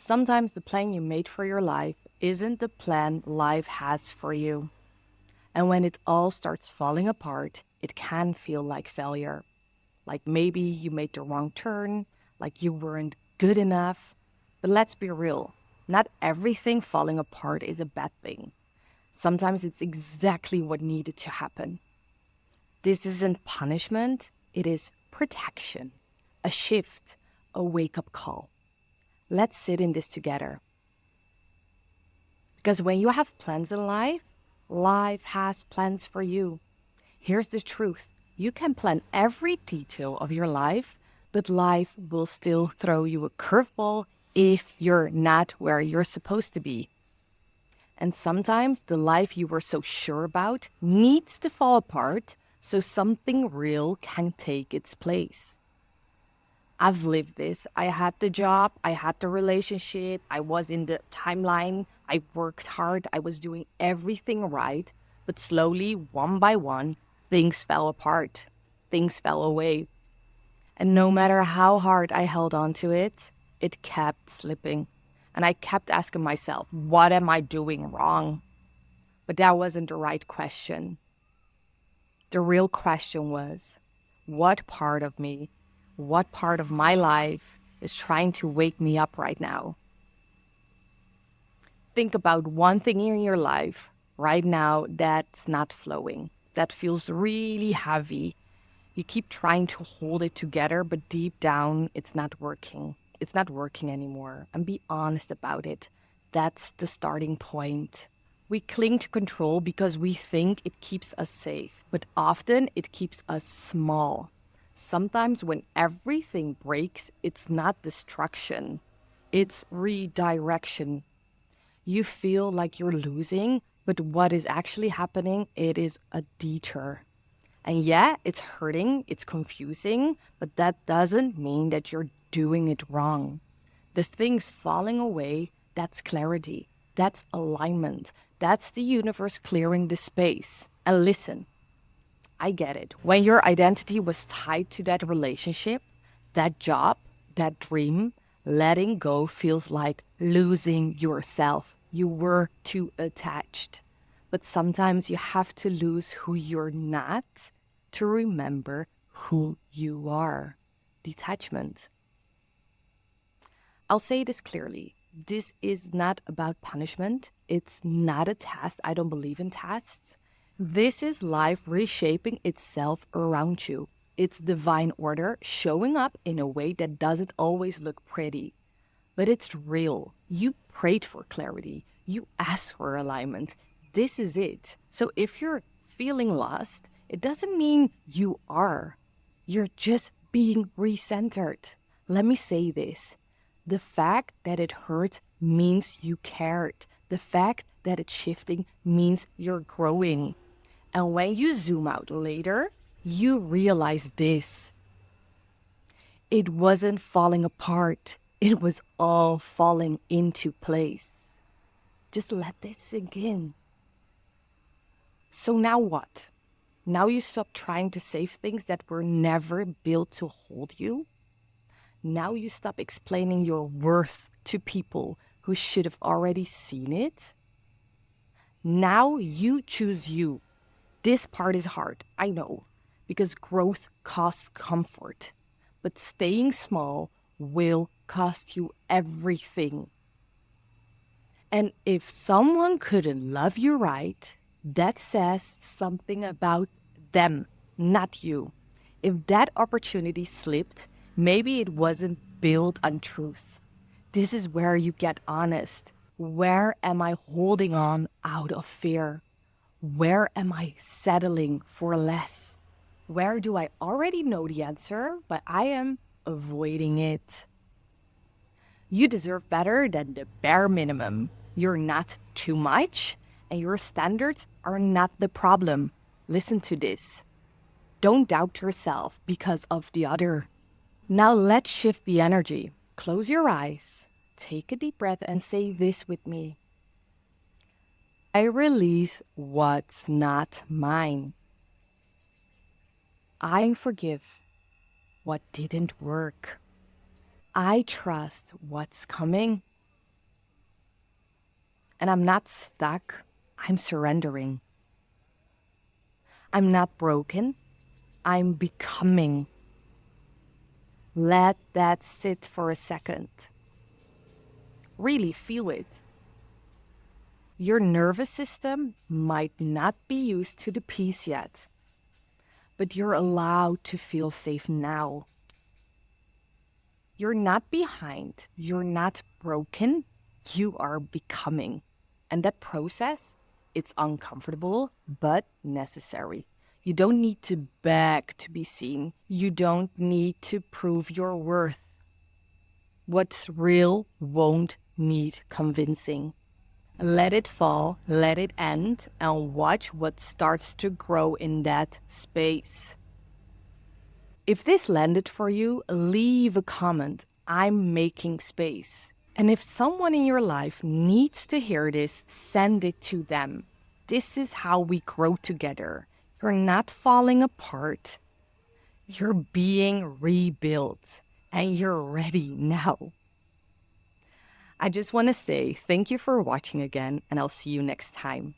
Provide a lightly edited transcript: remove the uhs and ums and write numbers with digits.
Sometimes the plan you made for your life isn't the plan life has for you. And when it all starts falling apart, it can feel like failure. Like maybe you made the wrong turn, like you weren't good enough. But let's be real, not everything falling apart is a bad thing. Sometimes it's exactly what needed to happen. This isn't punishment, it is protection, a shift, a wake up call. Let's sit in this together. Because when you have plans in life, life has plans for you. Here's the truth: you can plan every detail of your life, but life will still throw you a curveball if you're not where you're supposed to be. And sometimes the life you were so sure about needs to fall apart so something real can take its place. I've lived this. I had the job, I had the relationship, I was in the timeline, I worked hard, I was doing everything right. But slowly, one by one, things fell apart, things fell away. And no matter how hard I held on to it, it kept slipping. And I kept asking myself, what am I doing wrong? But that wasn't the right question. The real question was, what part of me, what part of my life is trying to wake me up right now? Think about one thing in your life right now that's not flowing, that feels really heavy. You keep trying to hold it together, but deep down, it's not working. It's not working anymore. And be honest about it. That's the starting point. We cling to control because we think it keeps us safe, but often it keeps us small. Sometimes when everything breaks, it's not destruction, it's redirection. You feel like you're losing, but what is actually happening, it is a detour. And yeah, it's hurting, it's confusing, but that doesn't mean that you're doing it wrong. The things falling away, that's clarity, that's alignment, that's the universe clearing the space. And listen, I get it. When your identity was tied to that relationship, that job, that dream, letting go feels like losing yourself. You were too attached. But sometimes you have to lose who you're not to remember who you are. Detachment. I'll say this clearly. This is not about punishment. It's not a test. I don't believe in tests. This is life reshaping itself around you. It's divine order showing up in a way that doesn't always look pretty, but it's real. You prayed for clarity. You asked for alignment. This is it. So if you're feeling lost, it doesn't mean you are. You're just being recentered. Let me say this. The fact that it hurts means you cared. The fact that it's shifting means you're growing. And when you zoom out later, you realize this. It wasn't falling apart. It was all falling into place. Just let this sink in. So now what? Now you stop trying to save things that were never built to hold you? Now you stop explaining your worth to people who should have already seen it? Now you choose you. This part is hard, I know, because growth costs comfort. But staying small will cost you everything. And if someone couldn't love you right, that says something about them, not you. If that opportunity slipped, maybe it wasn't built on truth. This is where you get honest. Where am I holding on out of fear? Where am I settling for less? Where do I already know the answer, but I am avoiding it? You deserve better than the bare minimum. You're not too much, and your standards are not the problem. Listen to this. Don't doubt yourself because of the other. Now let's shift the energy. Close your eyes, take a deep breath, and say this with me. I release what's not mine. I forgive what didn't work. I trust what's coming. And I'm not stuck, I'm surrendering. I'm not broken, I'm becoming. Let that sit for a second. Really feel it. Your nervous system might not be used to the peace yet, but you're allowed to feel safe now. You're not behind, you're not broken, you are becoming. And that process, it's uncomfortable, but necessary. You don't need to beg to be seen. You don't need to prove your worth. What's real won't need convincing. Let it fall, let it end, and watch what starts to grow in that space. If this landed for you, leave a comment. I'm making space. And if someone in your life needs to hear this, send it to them. This is how we grow together. You're not falling apart. You're being rebuilt, and you're ready now. I just want to say thank you for watching again, and I'll see you next time.